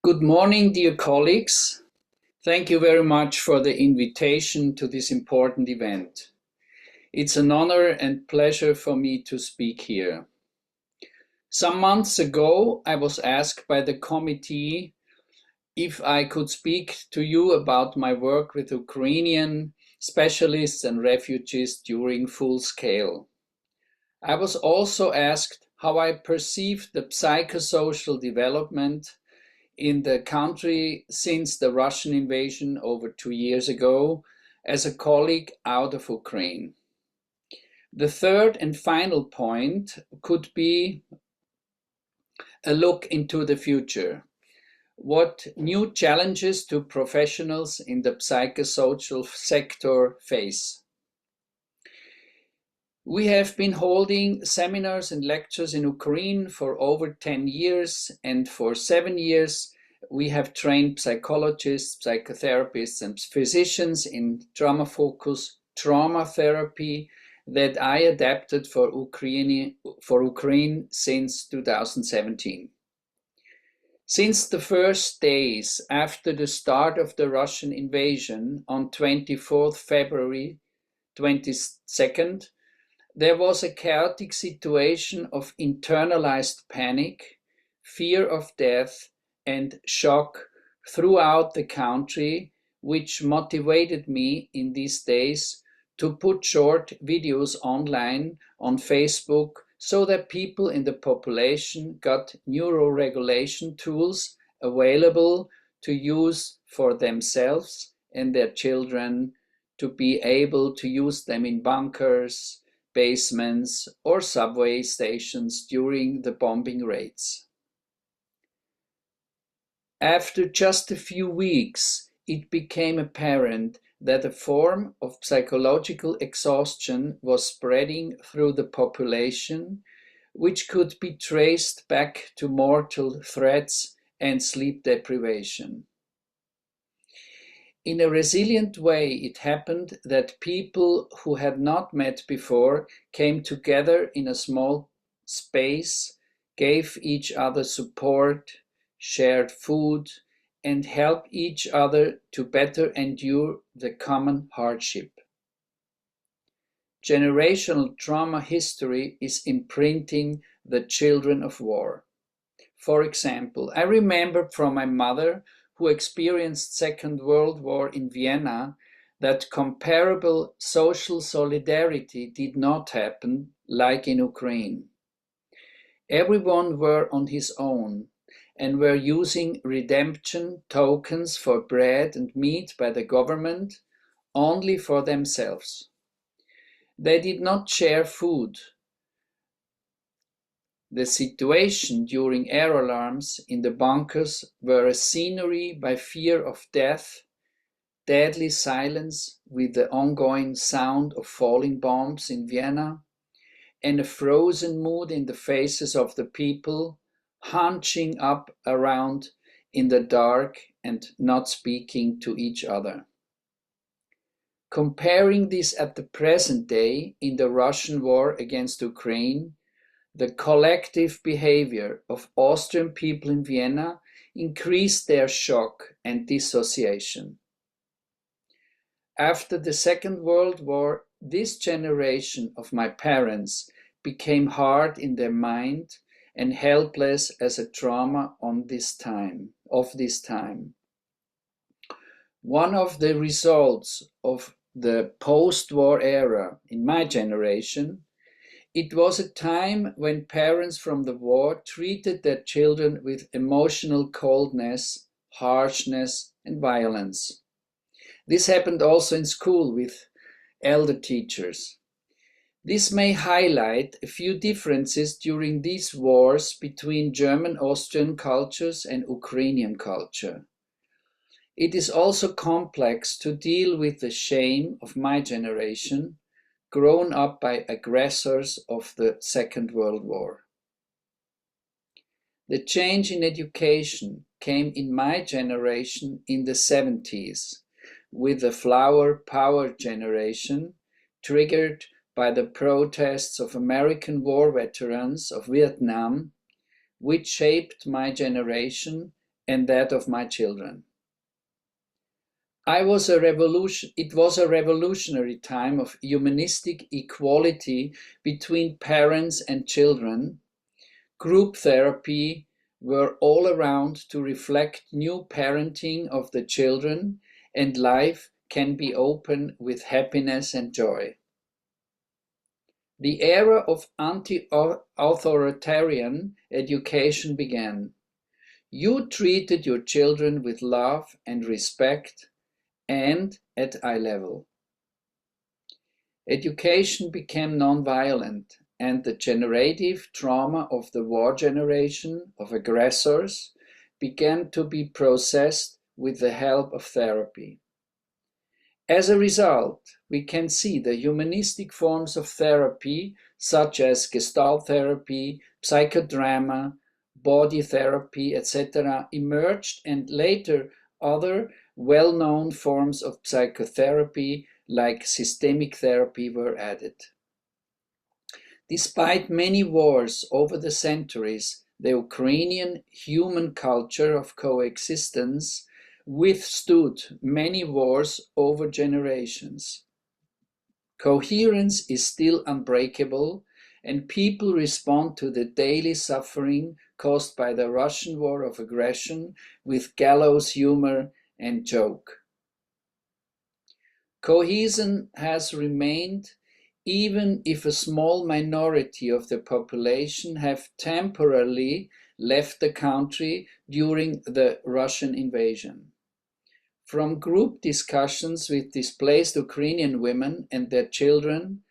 Good morning, dear colleagues. Thank you very much for the invitation to this important event. It's an honor and pleasure for me to speak here. Some months ago, I was asked by the committee if I could speak to you about my work with Ukrainian specialists and refugees during full scale. I was also asked how I perceive the psychosocial development in the country since the Russian invasion over 2 years ago as a colleague out of Ukraine. The third and final point could be a look into the future. What new challenges do professionals in the psychosocial sector face? We have been holding seminars and lectures in Ukraine for over 10 years, and for 7 years we have trained psychologists, psychotherapists, and physicians in trauma-focused trauma therapy that I adapted for Ukraine since 2017. Since the first days after the start of the Russian invasion on 24th February 22nd, there was a chaotic situation of internalized panic, fear of death, and shock throughout the country, which motivated me in these days to put short videos online on Facebook so that people in the population got neuroregulation tools available to use for themselves and their children, to be able to use them in bunkers, basements, or subway stations during the bombing raids. After just a few weeks, it became apparent that a form of psychological exhaustion was spreading through the population, which could be traced back to mortal threats and sleep deprivation. In a resilient way, it happened that people who had not met before came together in a small space, gave each other support, shared food, and helped each other to better endure the common hardship. Generational trauma history is imprinting the children of war. For example, I remember from my mother, who experienced Second World War in Vienna, that comparable social solidarity did not happen like in Ukraine. Everyone were on his own and were using redemption tokens for bread and meat by the government only for themselves. They did not share food. The situation during air alarms in the bunkers were a scenery by fear of death, deadly silence with the ongoing sound of falling bombs in Vienna, and a frozen mood in the faces of the people, hunching up around in the dark and not speaking to each other. Comparing this at the present day in the Russian war against Ukraine, the collective behavior of Austrian people in Vienna increased their shock and dissociation. After the Second World War, this generation of my parents became hard in their mind and helpless as a trauma of this time. One of the results of the post-war era in my generation, it was a time when parents from the war treated their children with emotional coldness, harshness, and violence. This happened also in school with elder teachers. This may highlight a few differences during these wars between German-Austrian cultures and Ukrainian culture. It is also complex to deal with the shame of my generation, grown up by aggressors of the Second World War. The change in education came in my generation in the 70s, with the flower power generation, triggered by the protests of American war veterans of Vietnam, which shaped my generation and that of my children. It was a revolutionary time of humanistic equality between parents and children. Group therapy were all around to reflect new parenting of the children, and life can be open with happiness and joy. The era of anti-authoritarian education began. You treated your children with love and respect and at eye level. Education became non-violent, and the generative trauma of the war generation of aggressors began to be processed with the help of therapy. As a result, we can see the humanistic forms of therapy, such as Gestalt therapy, psychodrama, body therapy, etc., emerged, and later other well-known forms of psychotherapy like systemic therapy were added. Despite many wars over the centuries, the Ukrainian human culture of coexistence withstood many wars over generations. Coherence is still unbreakable, and people respond to the daily suffering caused by the Russian war of aggression with gallows humor and joke. Cohesion has remained even if a small minority of the population have temporarily left the country during the Russian invasion. From group discussions with displaced Ukrainian women and their children,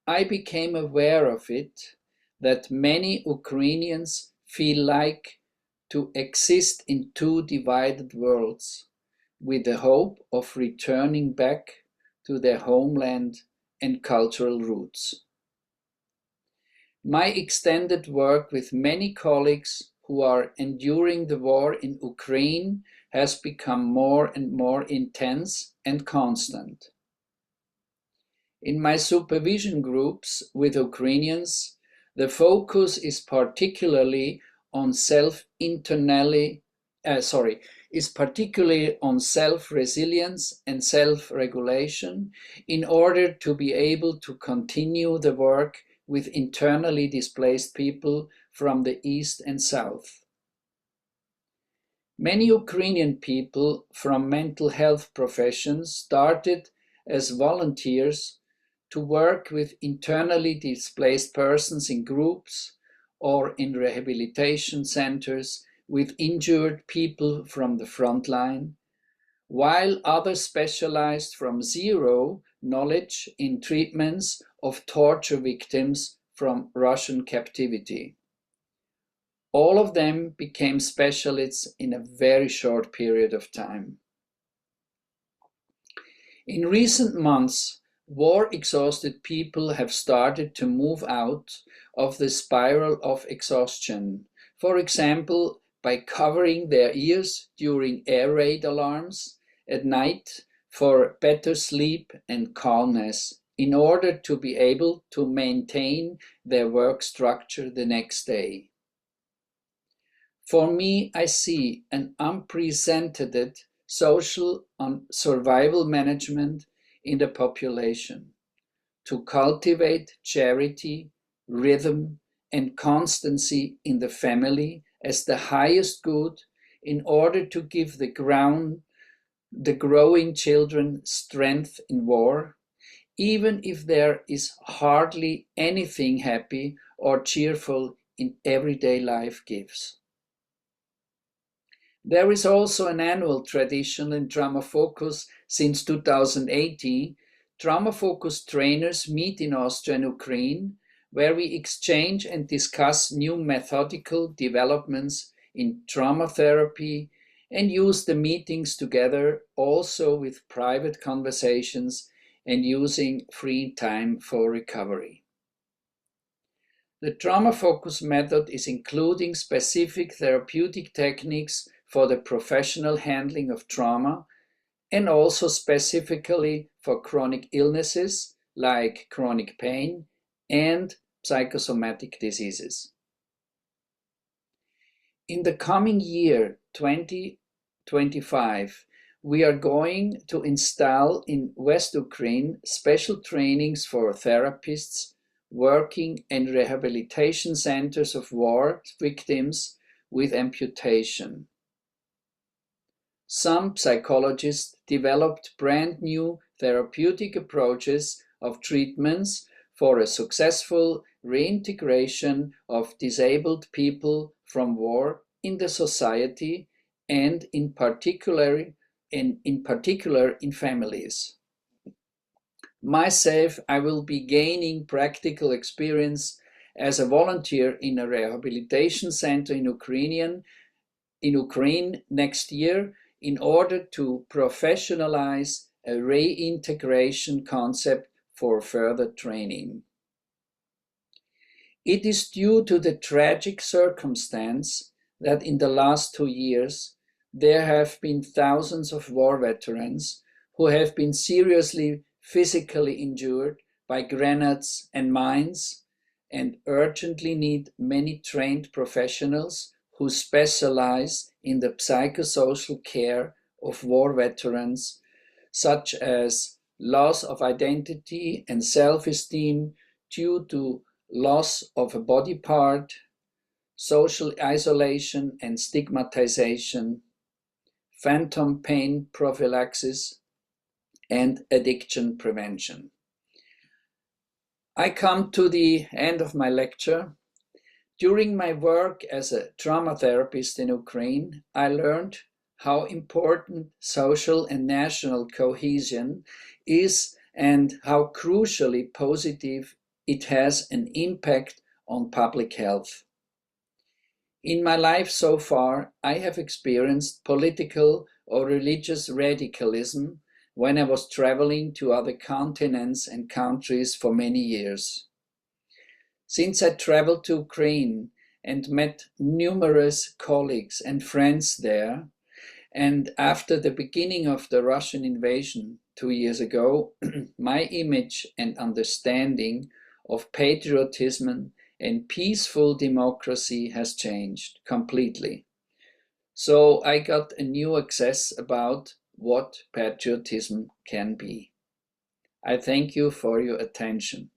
I became aware of it, that many Ukrainians feel like to exist in two divided worlds, with the hope of returning back to their homeland and cultural roots. My extended work with many colleagues who are enduring the war in Ukraine has become more and more intense and constant. In my supervision groups with Ukrainians, the focus is particularly on self-resilience and self-regulation in order to be able to continue the work with internally displaced people from the East and South. Many Ukrainian people from mental health professions started as volunteers to work with internally displaced persons in groups or in rehabilitation centers with injured people from the front line, while others specialized from zero knowledge in treatments of torture victims from Russian captivity. All of them became specialists in a very short period of time. In recent months, war-exhausted people have started to move out of the spiral of exhaustion, for example, by covering their ears during air raid alarms at night for better sleep and calmness, in order to be able to maintain their work structure the next day. For me, I see an unprecedented social survival management in the population to cultivate charity, rhythm, and constancy in the family as the highest good in order to give the growing children strength in war, even if there is hardly anything happy or cheerful in everyday life gives. There is also an annual tradition in Trauma Focus since 2018. Trauma Focus trainers meet in Austria and Ukraine, where we exchange and discuss new methodical developments in trauma therapy and use the meetings together also with private conversations and using free time for recovery. The Trauma Focus method is including specific therapeutic techniques for the professional handling of trauma and also specifically for chronic illnesses like chronic pain and psychosomatic diseases. In the coming year, 2025, we are going to install in West Ukraine special trainings for therapists working in rehabilitation centers of war victims with amputation. Some psychologists developed brand new therapeutic approaches of treatments for a successful reintegration of disabled people from war in the society and in particular in families. Myself, I will be gaining practical experience as a volunteer in a rehabilitation center in Ukraine next year in order to professionalize a reintegration concept for further training. It is due to the tragic circumstance that in the last 2 years there have been thousands of war veterans who have been seriously physically injured by grenades and mines and urgently need many trained professionals who specialize in the psychosocial care of war veterans, such as loss of identity and self-esteem due to loss of a body part, social isolation and stigmatization, phantom pain prophylaxis, and addiction prevention. I come to the end of my lecture. During my work as a trauma therapist in Ukraine, I learned how important social and national cohesion is and how crucially positive it has an impact on public health. In my life so far, I have experienced political or religious radicalism when I was traveling to other continents and countries for many years. Since I traveled to Ukraine and met numerous colleagues and friends there, and after the beginning of the Russian invasion 2 years ago, my image and understanding of patriotism and peaceful democracy has changed completely. So I got a new access about what patriotism can be. I thank you for your attention.